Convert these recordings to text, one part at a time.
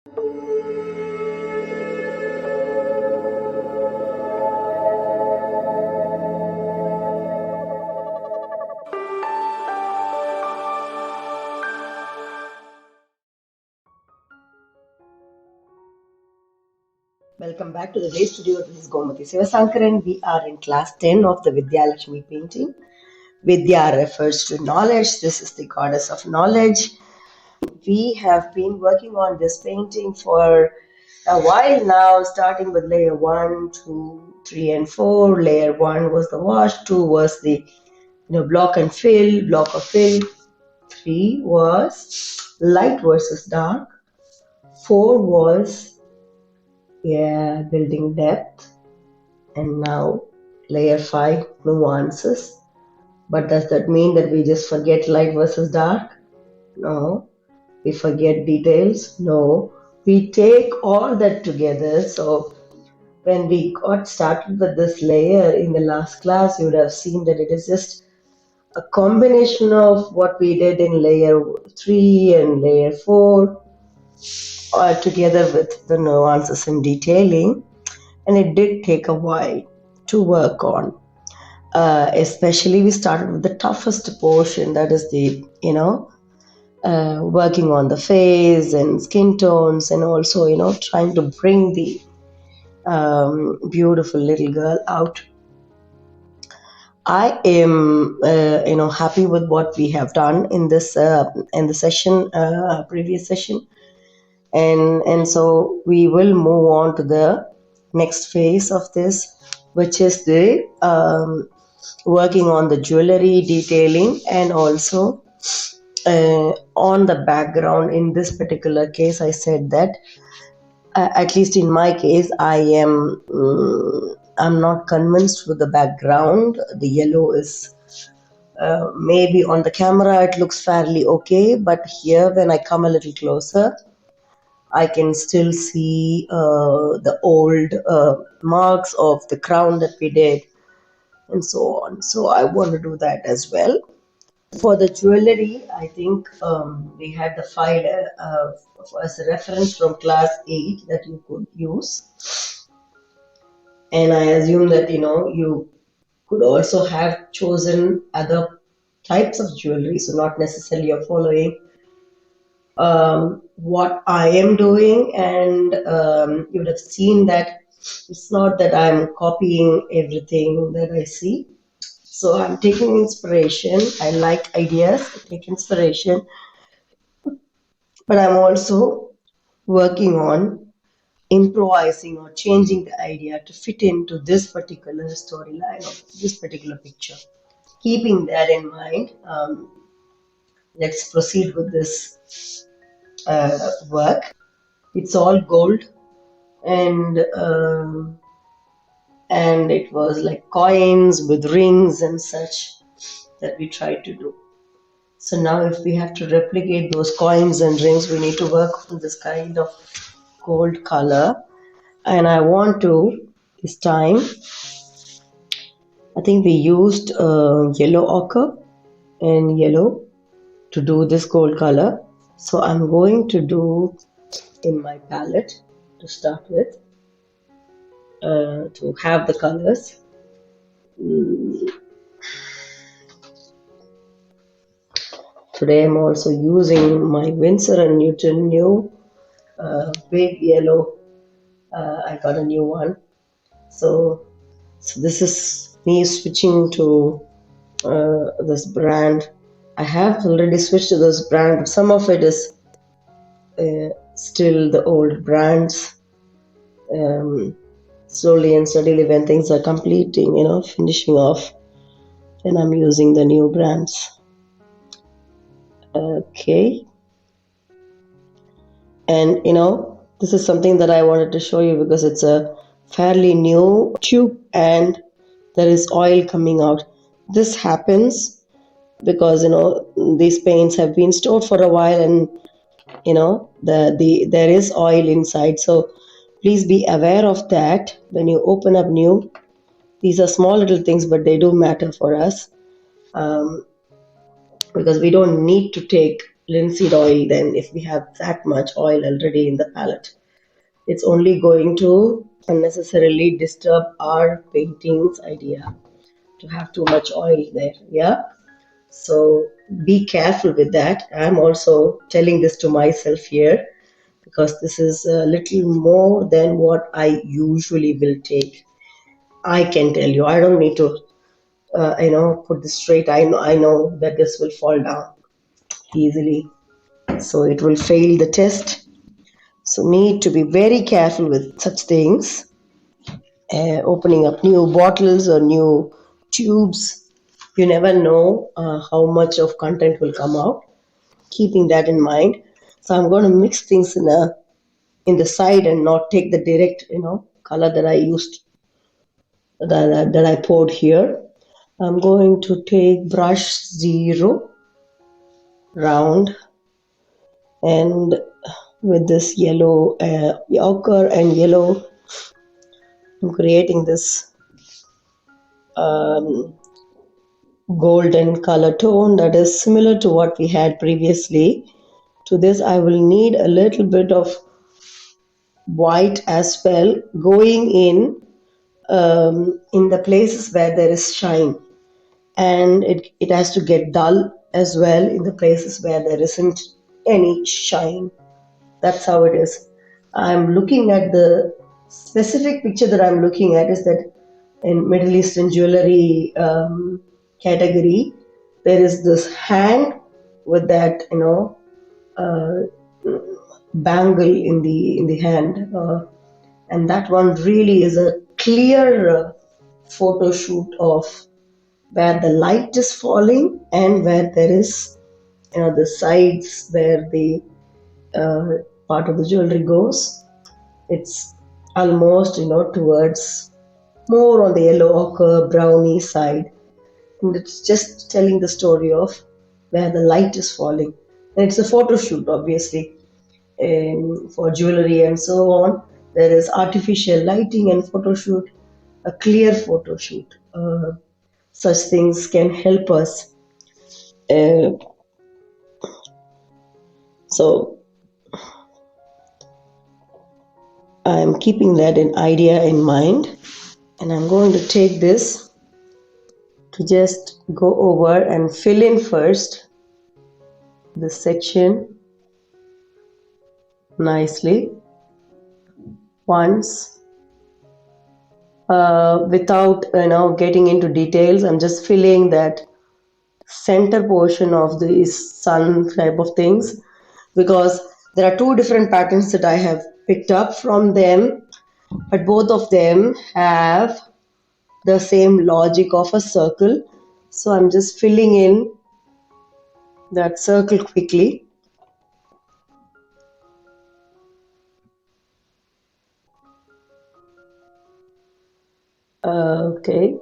Welcome back to the Day Studio. This is Gomati Sivasankaran. We are in class 10 of the Vidya Lakshmi painting. Vidya refers to knowledge. This is the goddess of knowledge. We have been working on this painting for a while now, starting with layer 1, 2, 3, and 4. Layer 1 was the wash, 2 was the block of fill. 3 was light versus dark. 4 was building depth. And now layer 5, nuances. But does that mean that we just forget light versus dark? No. We forget details? No. We take all that together. So when we got started with this layer in the last class, you would have seen that it is just a combination of what we did in layer 3 and layer 4 together with the nuances and detailing. And it did take a while to work on. Especially we started with the toughest portion, that is the working on the face and skin tones, and also trying to bring the beautiful little girl out. I am happy with what we have done in this in the session, previous session, and so we will move on to the next phase of this, which is the working on the jewellery detailing, and also on the background. In this particular case, I said that at least in my case, I'm not convinced with the background. The yellow is maybe on the camera it looks fairly okay, but here when I come a little closer, I can still see the old marks of the crown that we did, and so on. So I want to do that as well. For the jewellery, I think we had the file as a reference from class 8 that you could use. And I assume that you could also have chosen other types of jewelry, so not necessarily you're following what I am doing, and you would have seen that it's not that I'm copying everything that I see. So I'm taking inspiration. I like ideas, I take inspiration, but I'm also working on improvising or changing the idea to fit into this particular storyline of this particular picture. Keeping that in mind, let's proceed with this work. It's all gold, and it was like coins with rings and such that we tried to do. So now if we have to replicate those coins and rings, we need to work on this kind of gold color. And I want to, this time, I think we used yellow ochre and yellow to do this gold color. So I'm going to do in my palette to start with, to have the colors. Today I'm also using my Winsor & Newton new big yellow. I got a new one. So this is me switching to this brand. I have already switched to this brand, but some of it is still the old brands. Slowly and steadily, when things are completing, finishing off, then I'm using the new brands. Okay. And this is something that I wanted to show you because it's a fairly new tube and there is oil coming out. This happens because these paints have been stored for a while, and there is oil inside. So please be aware of that when you open up new. These are small little things, but they do matter for us, because we don't need to take linseed oil, then if we have that much oil already in the palette, it's only going to unnecessarily disturb our painting's idea to have too much oil there. Yeah. So be careful with that. I'm also telling this to myself here because this is a little more than what I usually will take. I can tell you, I don't need to, put this straight. I know that this will fall down easily, so it will fail the test. So need to be very careful with such things. Opening up new bottles or new tubes, you never know how much of content will come out. Keeping that in mind, so I'm going to mix things in the side and not take the direct color that I used, that I poured here. I'm going to take brush 0 round, and with this yellow ochre and yellow, I'm creating this um, golden color tone that is similar to what we had previously. To this I will need a little bit of white as well, going in the places where there is shine, and it has to get dull as well in the places where there isn't any shine. That's how it is. I'm looking at the specific picture that I'm looking at is that in Middle Eastern jewellery category, there is this hand with that uh, bangle in the hand, and that one really is a clear photo shoot of where the light is falling and where there is the sides where the uh, part of the jewelry goes. It's almost towards more on the yellow ochre brownie side, and it's just telling the story of where the light is falling. And it's a photo shoot, obviously, for jewelry and so on. There is artificial lighting and photo shoot, a clear photo shoot. Such things can help us. Uh, so I'm keeping that in idea in mind, and I'm going to take this to just go over and fill in first this section nicely once, without getting into details. I'm just filling that center portion of the sun type of things, because there are two different patterns that I have picked up from them, but both of them have the same logic of a circle. So I'm just filling in that circle quickly. Okay.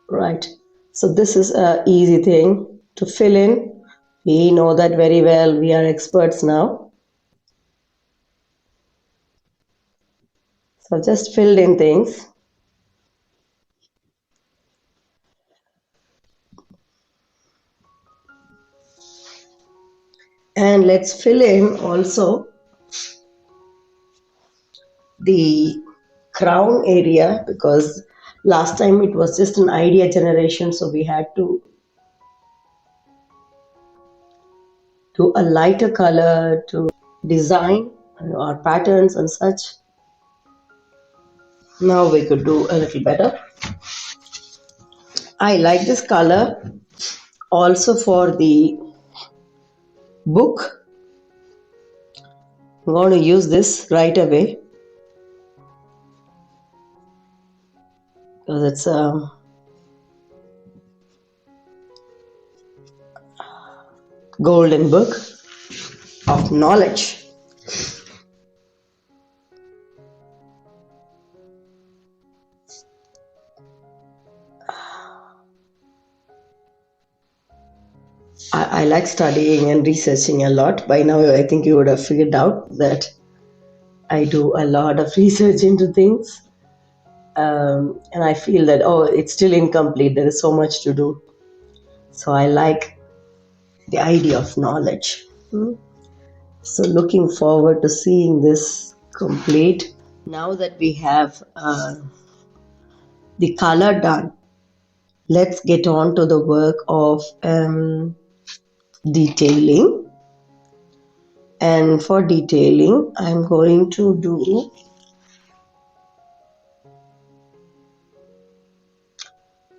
Right. So this is a easy thing to fill in. We know that very well. We are experts now. So I've just filled in things. And let's fill in also the crown area, because last time it was just an idea generation, so we had to do a lighter color to design our patterns and such. Now we could do a little better. I like this color also for the book. I'm going to use this right away because it's a golden book of knowledge. I like studying and researching a lot. By now, I think you would have figured out that I do a lot of research into things. And I feel that, oh, it's still incomplete. There is so much to do. So I like the idea of knowledge. So looking forward to seeing this complete. Now that we have the color done, let's get on to the work of detailing. And for detailing, I'm going to do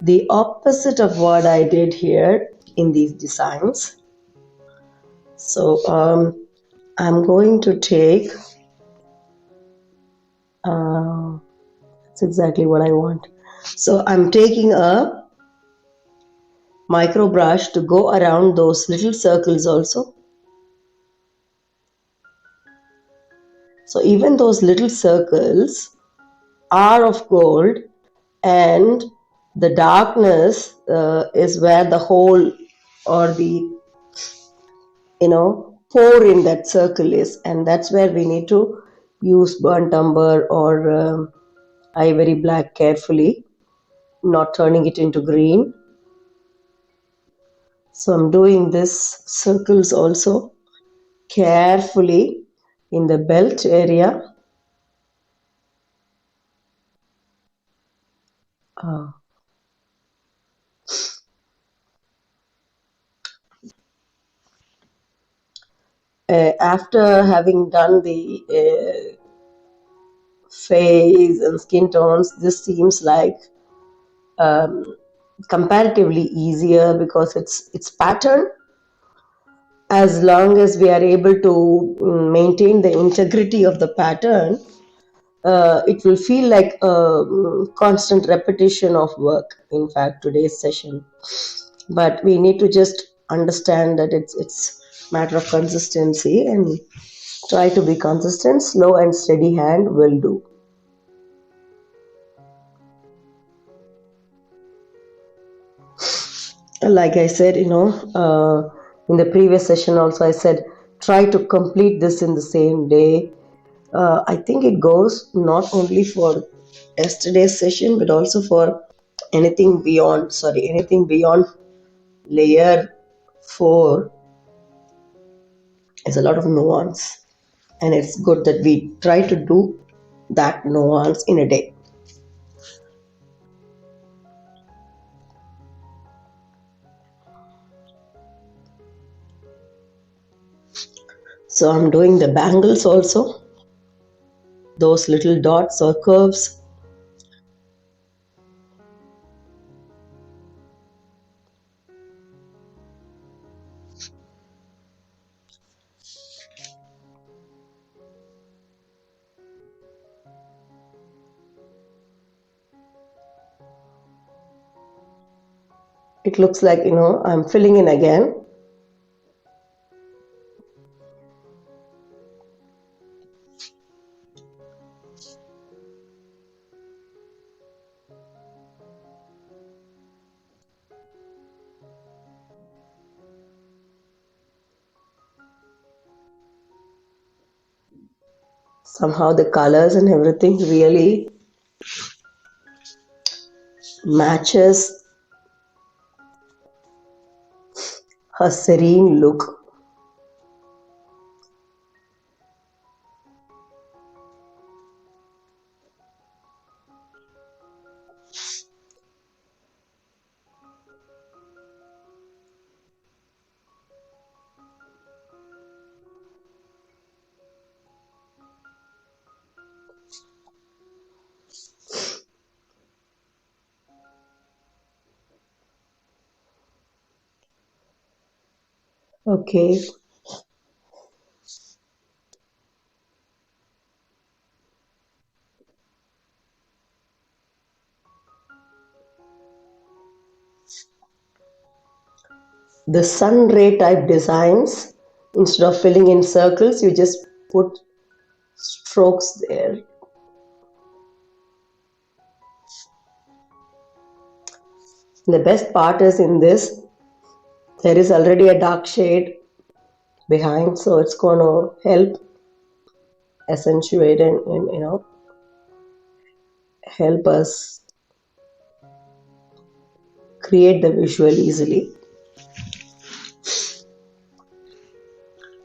the opposite of what I did here in these designs. So I'm going to take, that's exactly what I want. So I'm taking a micro brush to go around those little circles also. So even those little circles are of gold, and the darkness is where the hole or the pour in that circle is, and that's where we need to use burnt umber or ivory black carefully, not turning it into green. So I'm doing this circles also carefully in the belt area. uh, After having done the face and skin tones, this seems like comparatively easier because it's pattern. As long as we are able to maintain the integrity of the pattern, it will feel like a constant repetition of work. In fact, today's session, but we need to just understand that it's matter of consistency and try to be consistent. Slow and steady hand will do. Like I said, in the previous session also, I said try to complete this in the same day. I think it goes not only for yesterday's session but also for anything beyond layer 4 is a lot of nuance, and it's good that we try to do that nuance in a day. So I'm doing the bangles also, those little dots or curves. It looks like, I'm filling in again. Somehow the colors and everything really matches her serene look. Okay. The sun ray type designs, instead of filling in circles, you just put strokes there. The best part is in this, there is already a dark shade behind, so it's going to help accentuate and help us create the visual easily.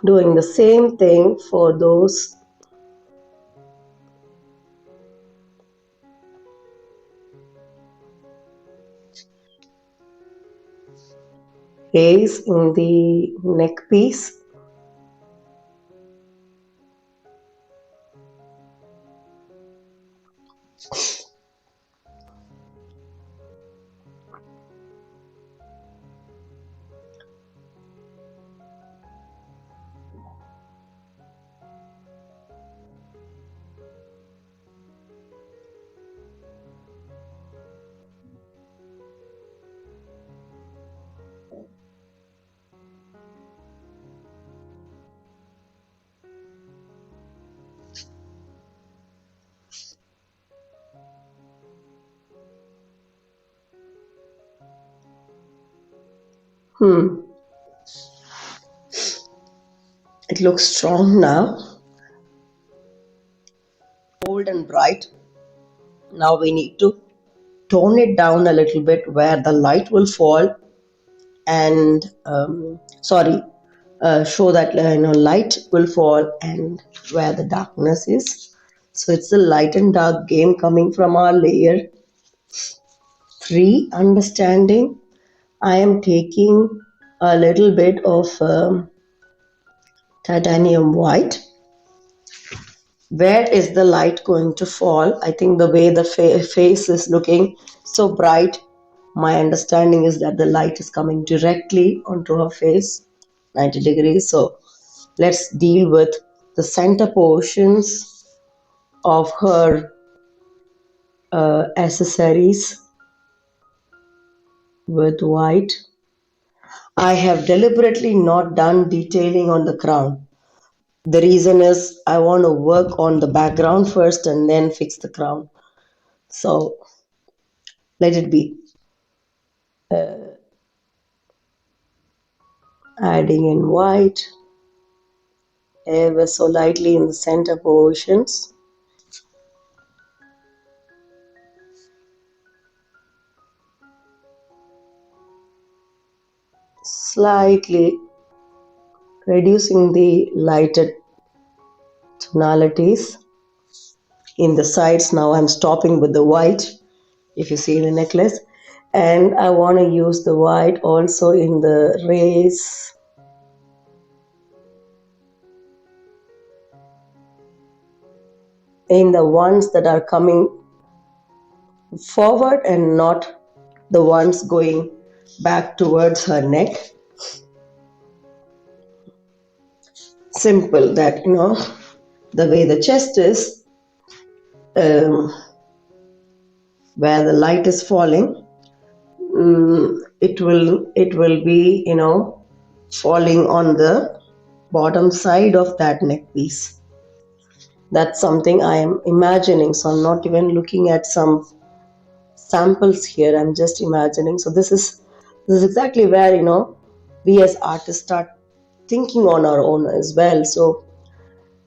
Doing the same thing for those rays in the neck piece. It looks strong now, bold and bright. Now we need to tone it down a little bit where the light will fall and show that light will fall and where the darkness is. So it's the light and dark game coming from our layer 3 understanding. I am taking a little bit of titanium white. Where is the light going to fall? I think the way the face is looking so bright, my understanding is that the light is coming directly onto her face, 90 degrees. So let's deal with the center portions of her accessories with white. I have deliberately not done detailing on the crown. The reason is I want to work on the background first and then fix the crown. So let it be. Adding in white ever so lightly in the center portions. Slightly reducing the lighted tonalities in the sides. Now I'm stopping with the white, if you see the necklace. And I want to use the white also in the rays, in the ones that are coming forward and not the ones going back towards her neck. Simple that, the way the chest is, um, where the light is falling, it will be falling on the bottom side of that neck piece. That's something I am imagining, so I'm not even looking at some samples here. I'm just imagining. So this is exactly where we as artists start thinking on our own as well. So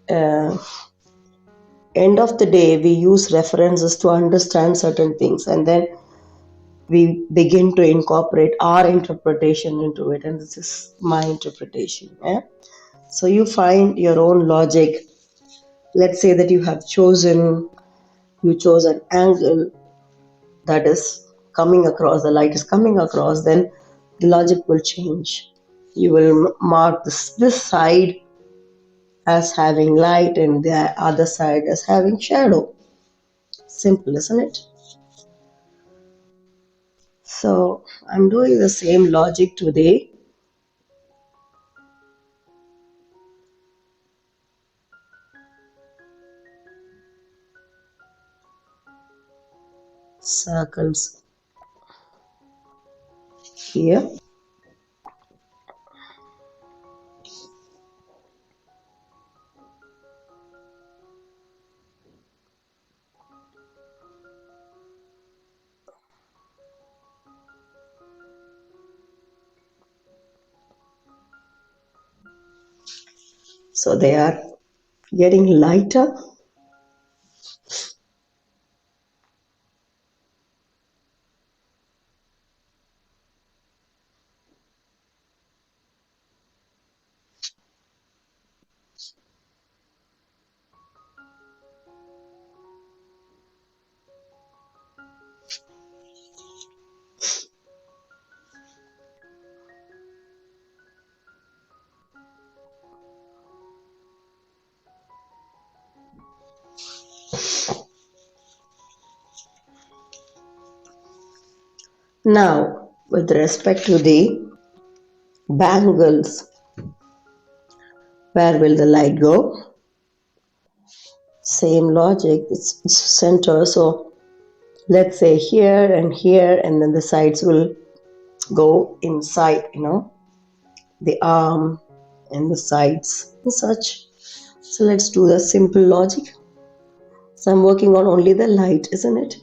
uh, end of the day, we use references to understand certain things, and then we begin to incorporate our interpretation into it. And this is my interpretation. Yeah? So you find your own logic. Let's say that you chose an angle that is coming across, the light is coming across, then the logic will change. You will mark this side as having light and the other side as having shadow. Simple, isn't it? So I'm doing the same logic today. Circles here. So they are getting lighter. Now, with respect to the bangles, where will the light go? Same logic, it's center. So let's say here, and then the sides will go inside, the arm and the sides and such. So let's do the simple logic. So I'm working on only the light, isn't it?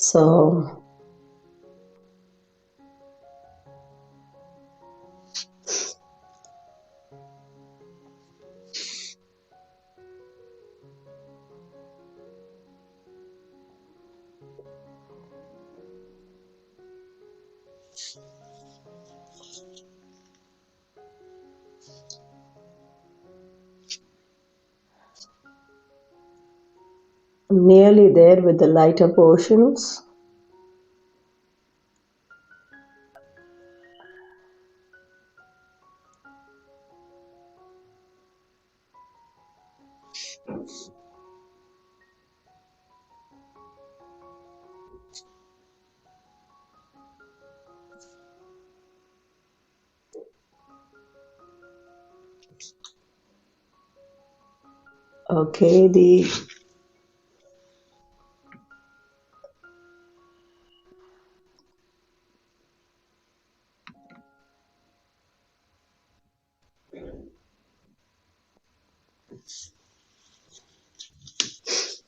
So I'm nearly there with the lighter portions. Okay, the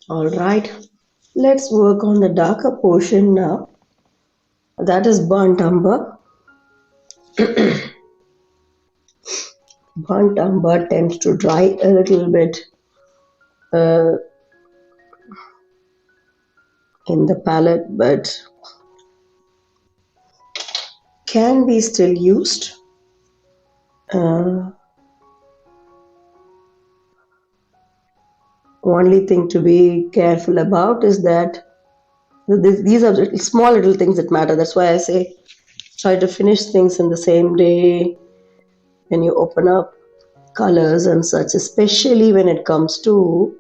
all right. Let's work on the darker portion now. That is burnt umber. Burnt umber tends to dry a little bit uh, in the palette, but can be still used. Uh, Only thing to be careful about is that these are small little things that matter. That's why I say try to finish things in the same day when you open up colors and such, especially when it comes to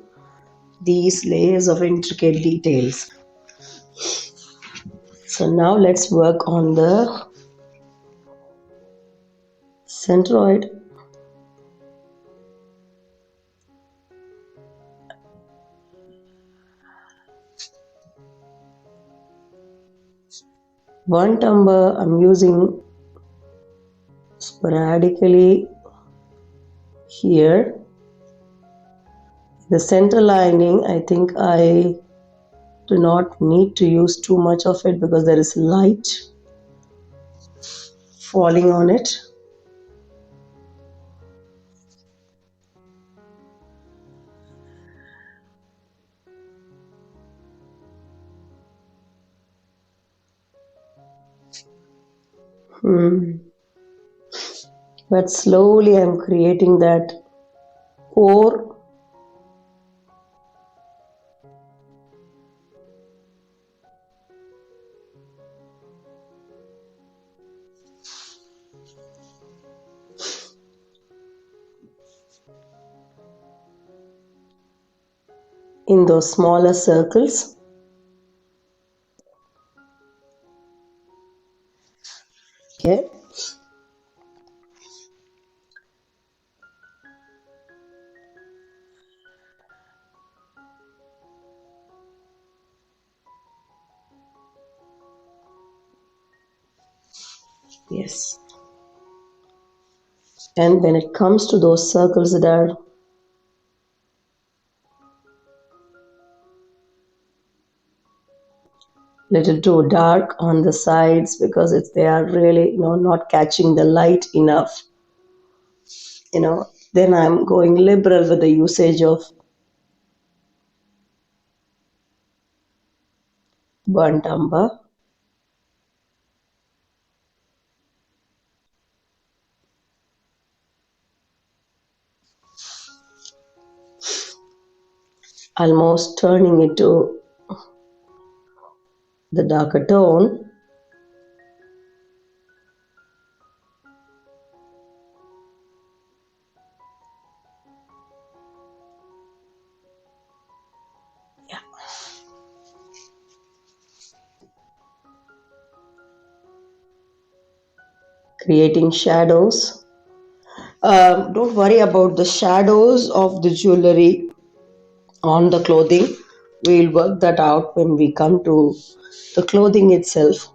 these layers of intricate details. So now let's work on the centroid. Burnt umber I'm using sporadically here. The center lining, I think I do not need to use too much of it because there is light falling on it. But slowly I'm creating that core. In those smaller circles. Okay. Yes. And when it comes to those circles that are little too dark on the sides because they are really not catching the light enough. you know then I'm going liberal with the usage of burnt umber. Almost turning it to the darker tone. Yeah. Creating shadows. Don't worry about the shadows of the jewelry on the clothing. We'll work that out when we come to the clothing itself.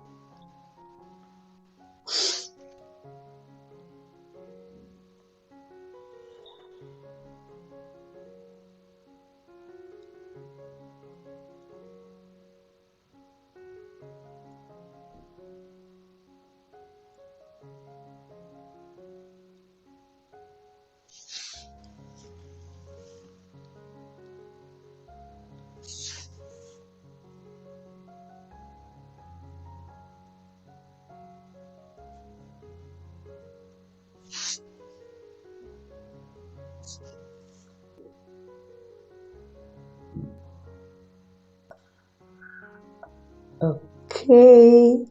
Okay.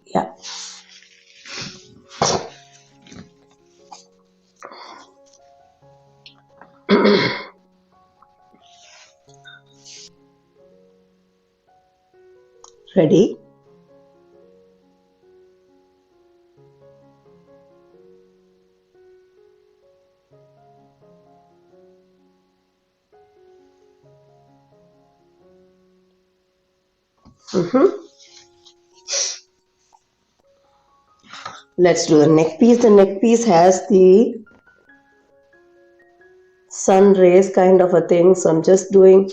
Yeah. Ready? Mm-hmm. Let's do the neck piece. The neck piece has the sun rays kind of a thing. So I'm just doing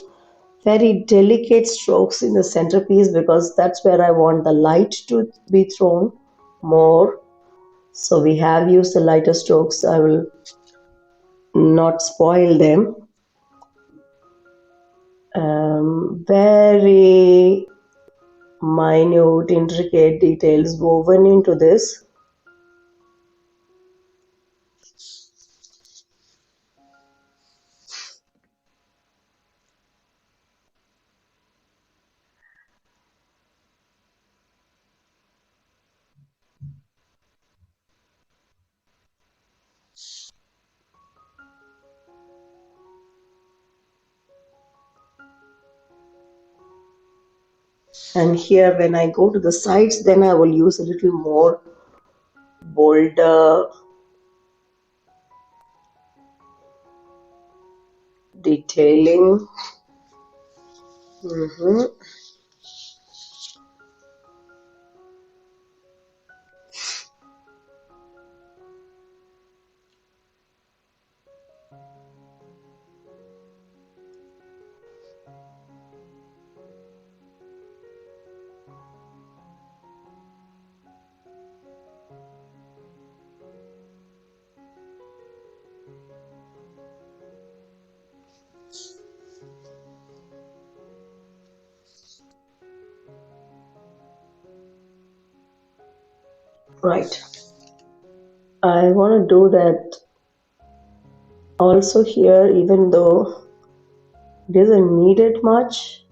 very delicate strokes in the centerpiece because that's where I want the light to be thrown more. So we have used the lighter strokes. I will not spoil them. Very minute, intricate details woven into this. And here, when I go to the sides, then I will use a little more bolder detailing. Mhm. Right. I want to do that also here, even though it isn't needed much.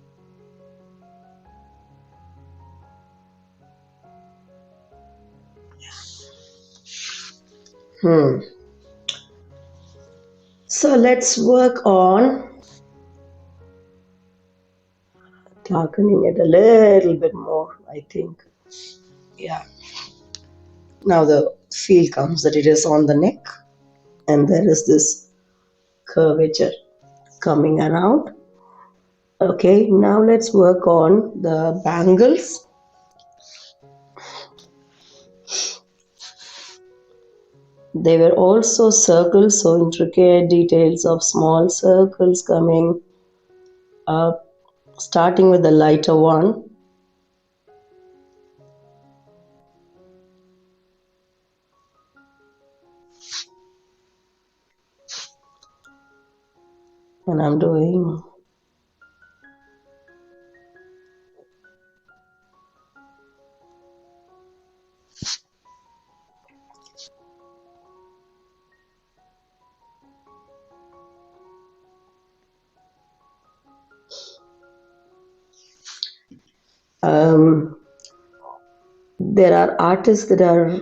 Hmm. So let's work on darkening it a little bit more, I think. Yeah. Now the feel comes that it is on the neck and there is this curvature coming around. Okay, now let's work on the bangles. They were also circles, so intricate details of small circles coming up, starting with the lighter one. And I'm doing um, there are artists that are,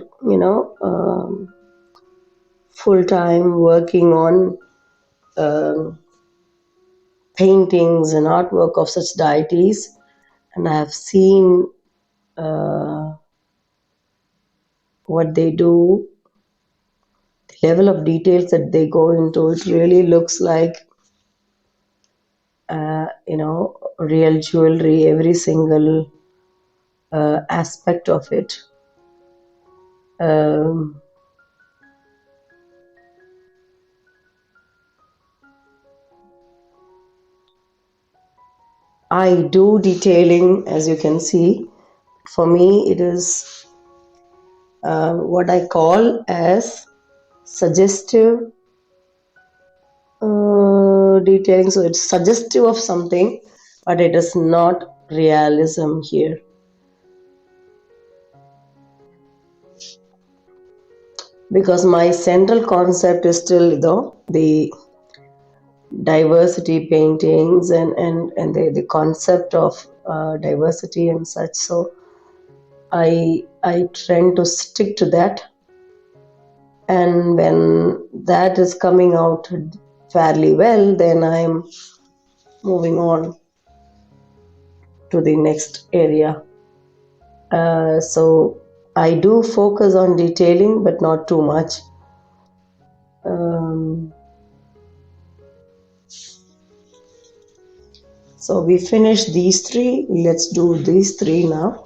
full time working on um, paintings and artwork of such deities, and I have seen uh, what they do, the level of details that they go into. It really looks like real jewelry, every single aspect of it. Um, I do detailing, as you can see. For me, it is what I call as suggestive detailing. So it's suggestive of something, but it is not realism here. Because my central concept is still, the diversity paintings and the concept of diversity and such. So I tend to stick to that, and when that is coming out fairly well, then I'm moving on to the next area. So I do focus on detailing, but not too much. Um, so we finished these three. Let's do these three now.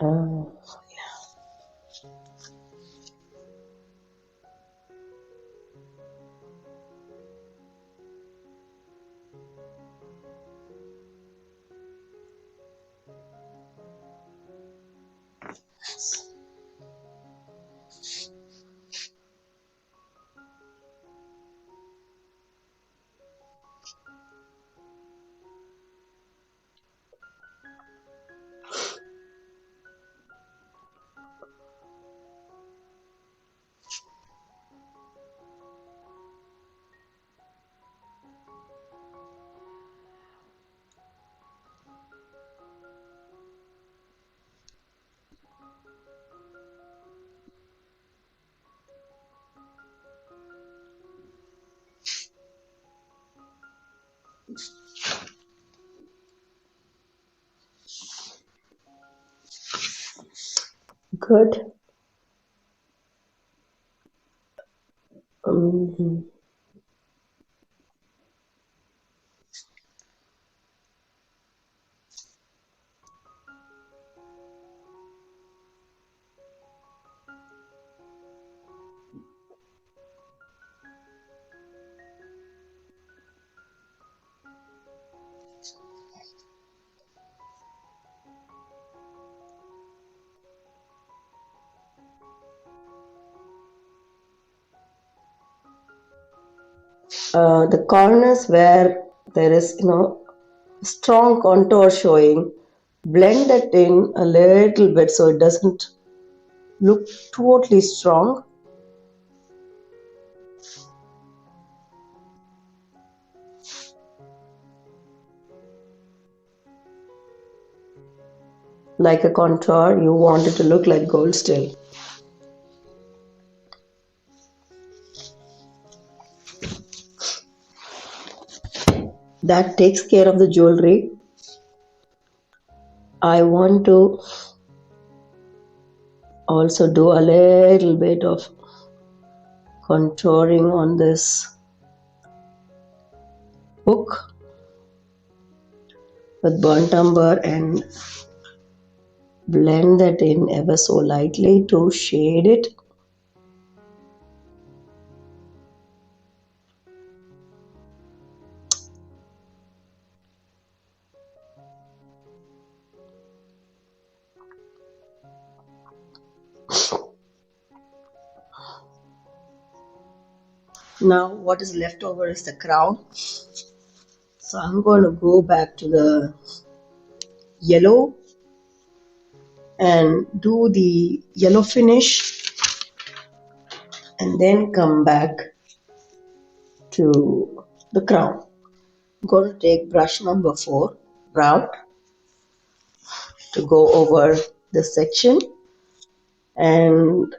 Uh, Good. Mhm. The corners where there is, strong contour showing, blend it in a little bit so it doesn't look totally strong. Like a contour, you want it to look like gold still. That takes care of the jewelry. I want to also do a little bit of contouring on this book with burnt umber and blend that in ever so lightly to shade it. Now what is left over is the crown. So I'm going to go back to the yellow and do the yellow finish and then come back to the crown. I'm going to take brush number 4, brown, to go over this section. And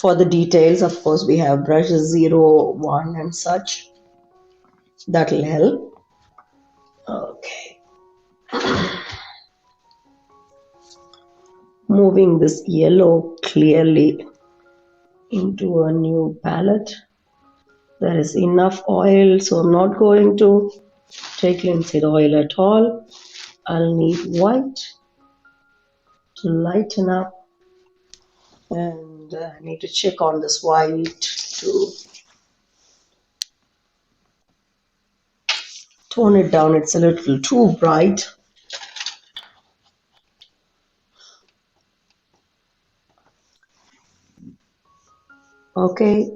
for the details, of course, we have brushes 0, 1 and such. That will help. Okay. Moving this yellow clearly into a new palette. There is enough oil, so I'm not going to take linseed oil at all. I'll need white to lighten up, and I need to check on this white to tone it down. It's a little too bright. Okay,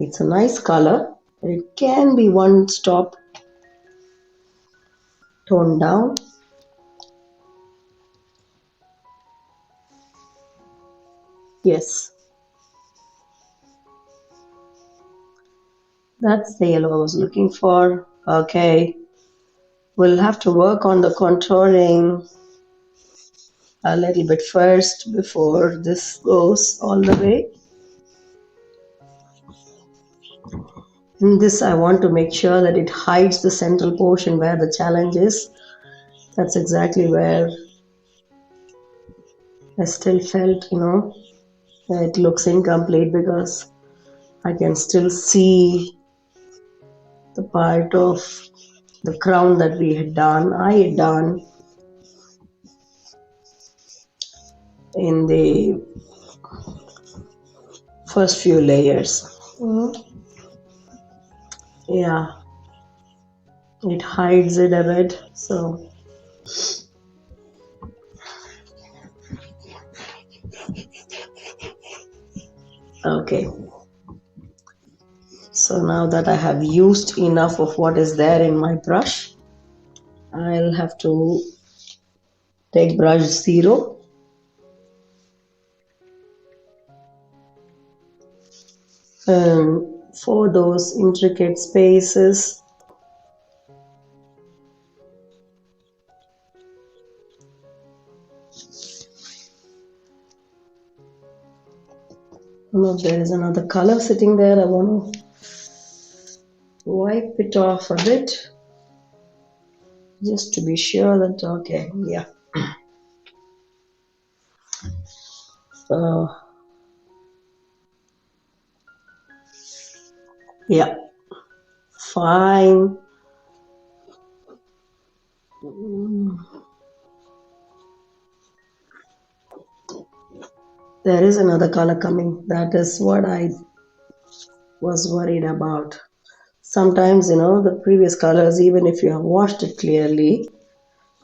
it's a nice color. It can be one stop toned down. Yes, that's the yellow I was looking for. Okay, we'll have to work on the contouring a little bit first before this goes all the way. In this, I want to make sure that it hides the central portion where the challenge is. That's exactly where I still felt, it looks incomplete because I can still see the part of the crown that I had done in the first few layers. Yeah, it hides it a bit. So, okay. So now that I have used enough of what is there in my brush, I'll have to take brush 0 for those intricate spaces. Look, there is another color sitting there. I want to wipe it off a bit just to be sure that, okay, yeah. So, yeah, fine. There is another color coming. That is what I was worried about. Sometimes, the previous colors, even if you have washed it clearly,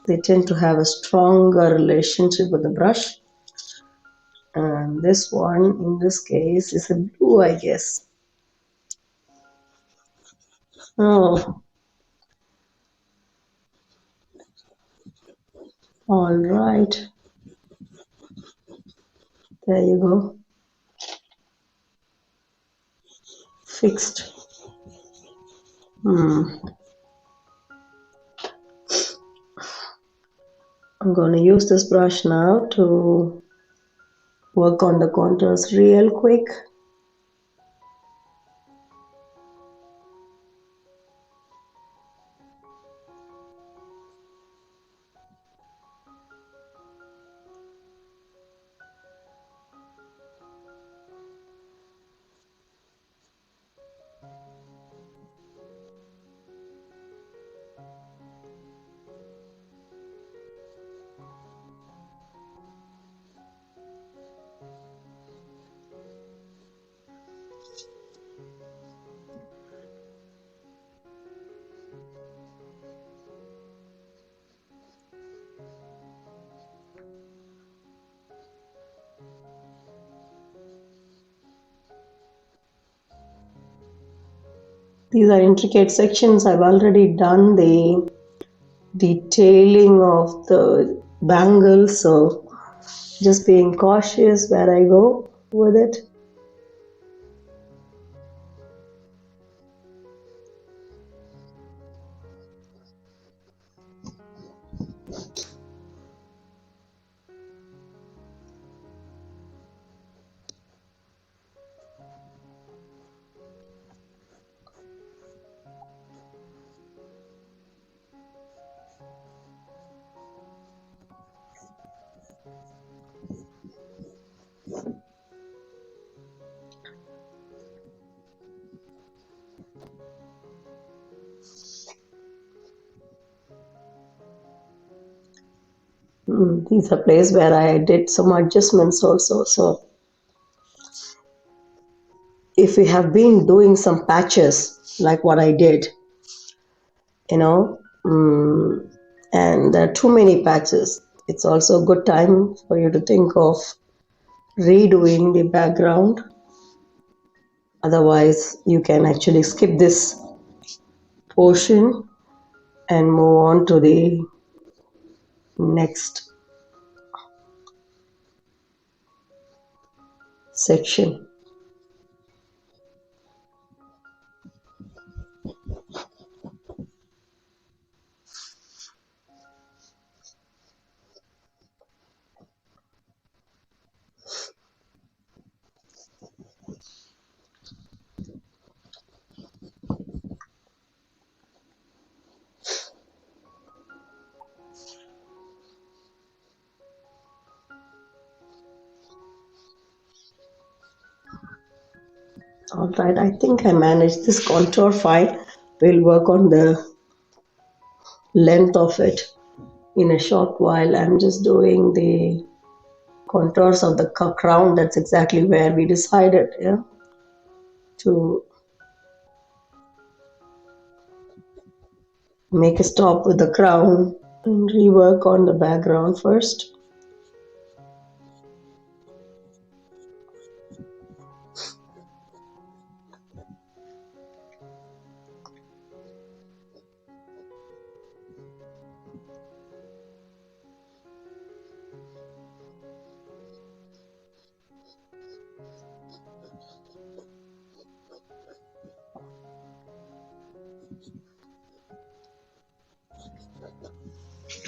they tend to have a stronger relationship with the brush. And this one, in this case, is a blue, I guess. Oh, all right. There you go. Fixed. I'm going to use this brush now to work on the contours real quick. These are intricate sections. I've already done the detailing of the bangles, so just being cautious where I go with it. These are places where I did some adjustments also. So if we have been doing some patches like what I did, you know, and there are too many patches, it's also a good time for you to think of redoing the background. Otherwise, you can actually skip this portion and move on to the next section. All right, I think I managed this contour fine. We'll work on the length of it in a short while. I'm just doing the contours of the crown. That's exactly where we decided, yeah, to make a stop with the crown and rework on the background first.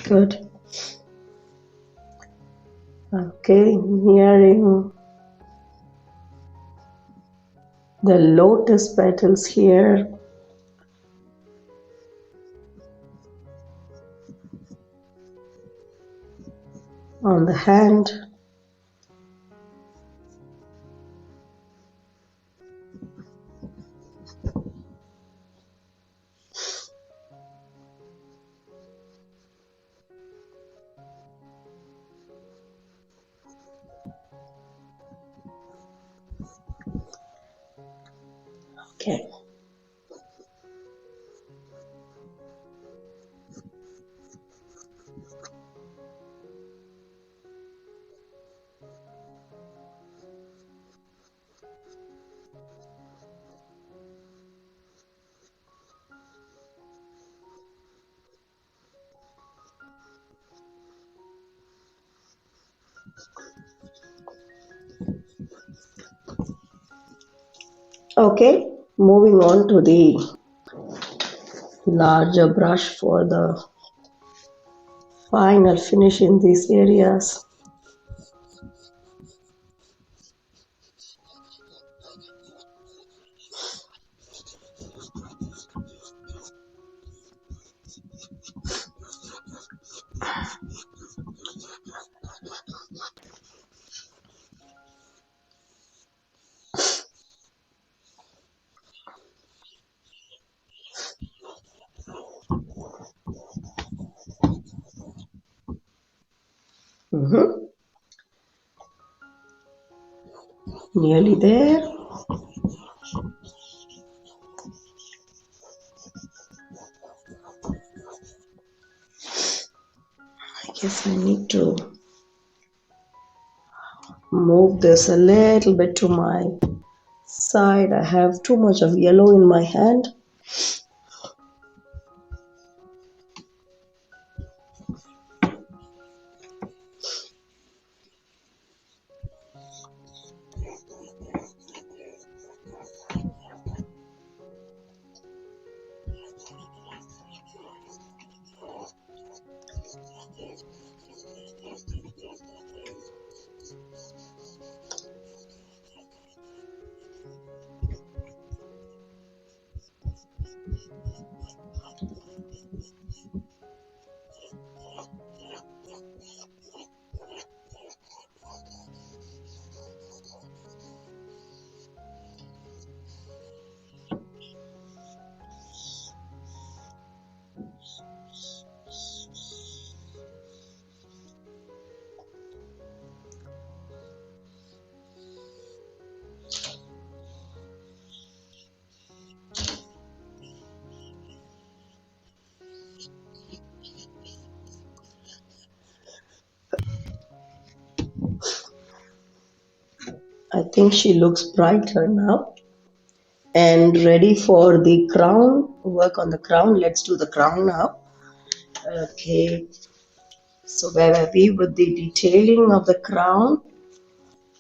Good. Okay, nearing the lotus petals here on the hand. Okay. Okay, moving on to the larger brush for the final finish in these areas. Mhm. Nearly there. I guess I need to move this a little bit to my side. I have too much of yellow in my hand. I think she looks brighter now and ready for the crown. Work on the crown. Let's do the crown now. Okay, so where were we with the detailing of the crown?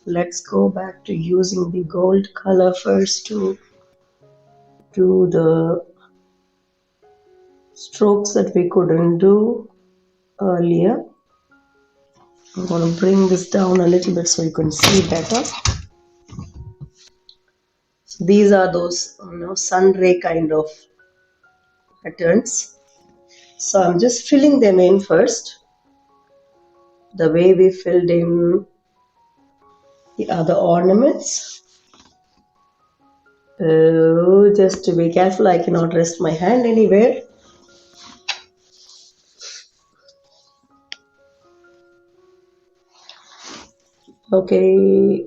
Let's go back to using the gold color first to do the strokes that we couldn't do earlier. I'm going to bring this down a little bit so you can see better. So these are those sun ray kind of patterns. So I'm just filling them in first, the way we filled in the other ornaments. Just to be careful, I cannot rest my hand anywhere. Okay,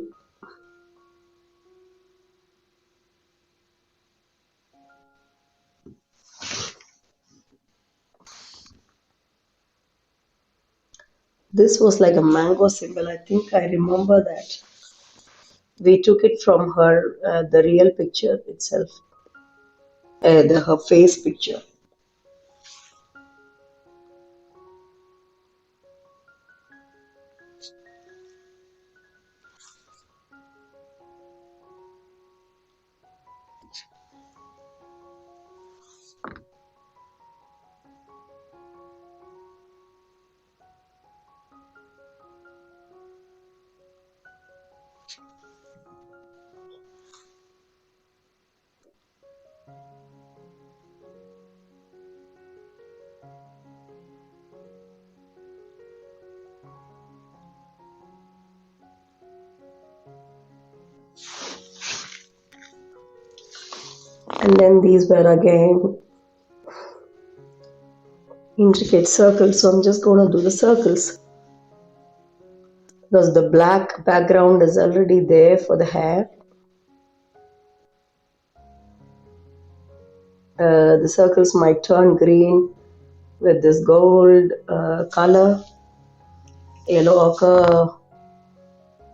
this was like a mango symbol. I think I remember that. We took it from her, the real picture itself, her face picture. And then these were again intricate circles. So I'm just going to do the circles because the black background is already there for the hair. The circles might turn green with this gold color. Yellow ochre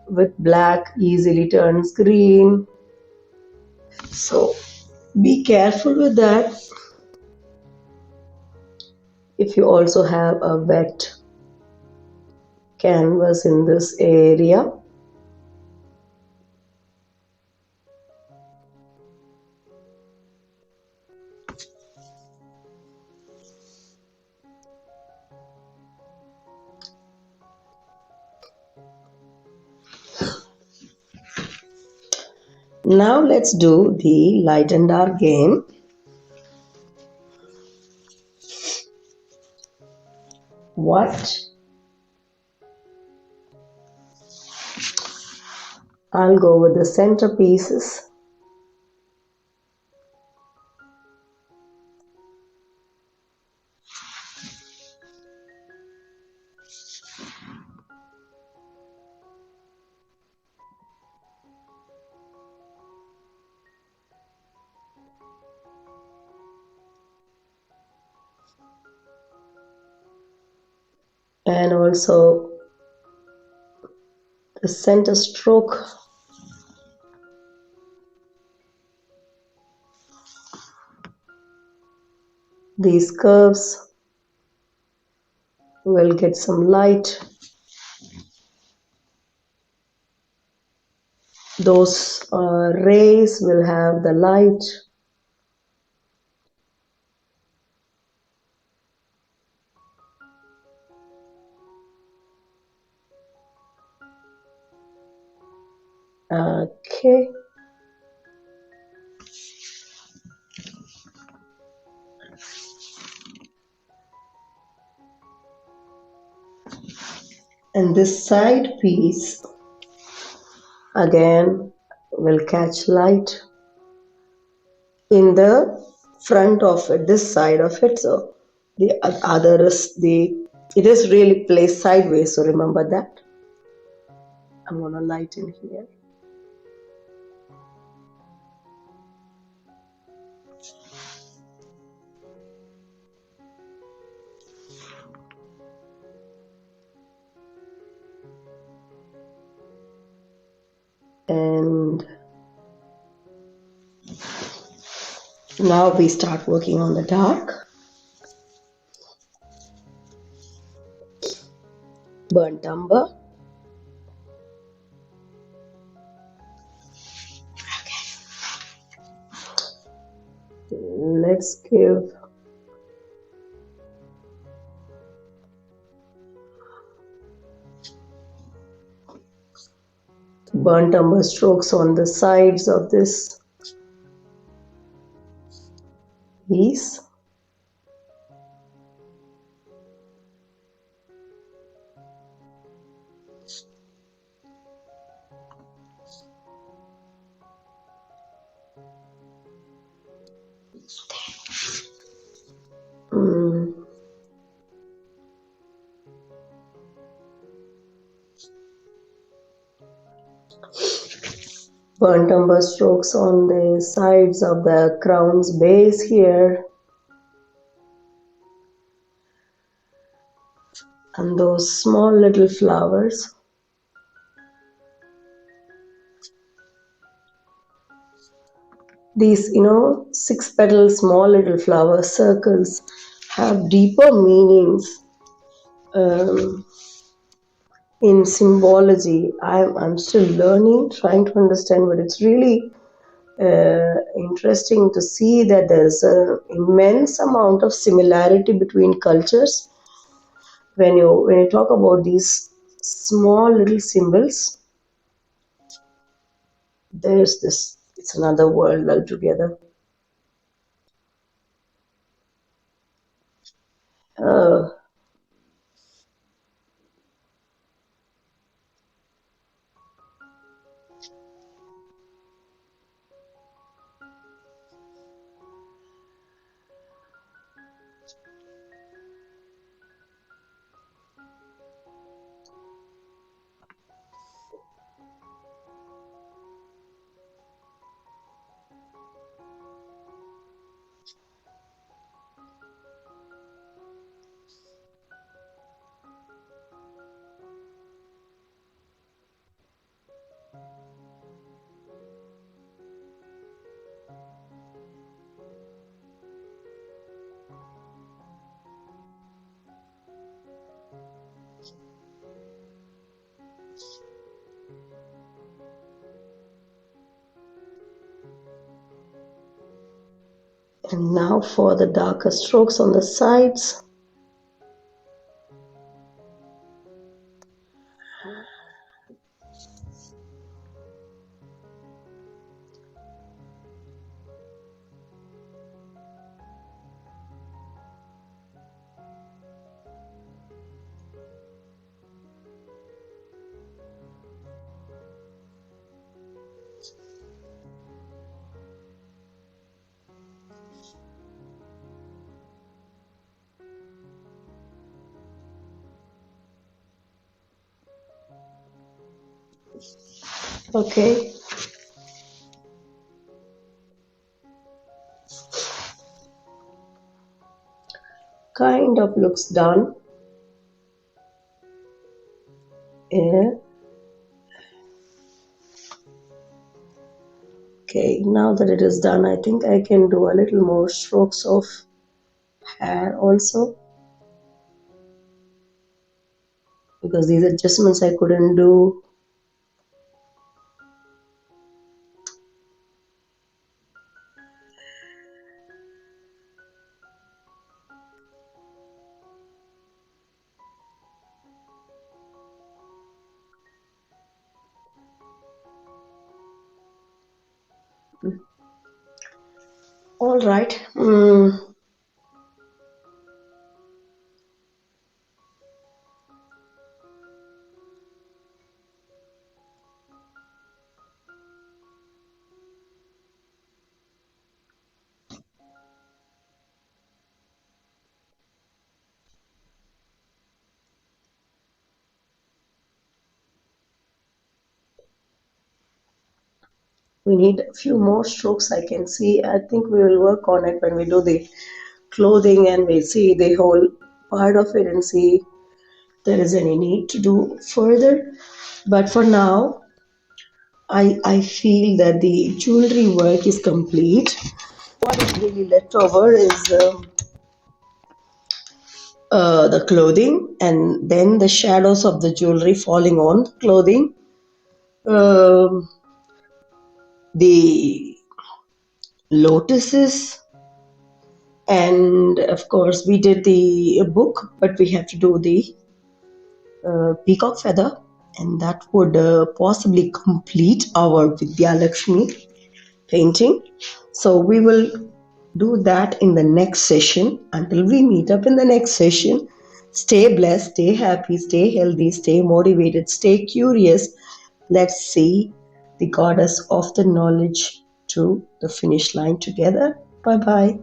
with black easily turns green. So be careful with that. If you also have a wet canvas in this area, now let's do the light and dark game. What I'll go with the centerpieces. And also the center stroke. These curves will get some light. Those rays will have the light. Okay. And this side piece again will catch light in the front of it, this side of it. So the other is it is really placed sideways. So remember that. I'm gonna lighten here. And now we start working on the dark. Burnt umber. Let's give burnt umber strokes on the sides of this piece. Mm. Burnt umber strokes on the sides of the crown's base here, and those small little flowers. These, 6 petal small little flower circles have deeper meanings um, in symbology. I'm still learning, trying to understand, but it's really interesting to see that there's an immense amount of similarity between cultures when you talk about these small little symbols. There's this, it's another world altogether. uh, and now for the darker strokes on the sides. Okay, kind of looks done. Yeah. Okay, now that it is done, I think I can do a little more strokes of hair also, because these adjustments I couldn't do. All right. We need a few more strokes, I can see. I think we will work on it when we do the clothing and we see the whole part of it and see if there is any need to do further. But for now, I feel that the jewelry work is complete. What is really left over is the clothing, and then the shadows of the jewelry falling on the clothing. Um, the lotuses, and of course we did the book, but we have to do the peacock feather, and that would possibly complete our Vidya Lakshmi painting. So we will do that in the next session. Until we meet up in the next session, stay blessed, stay happy, stay healthy, stay motivated, stay curious. Let's see the goddess of the knowledge to the finish line together. Bye bye.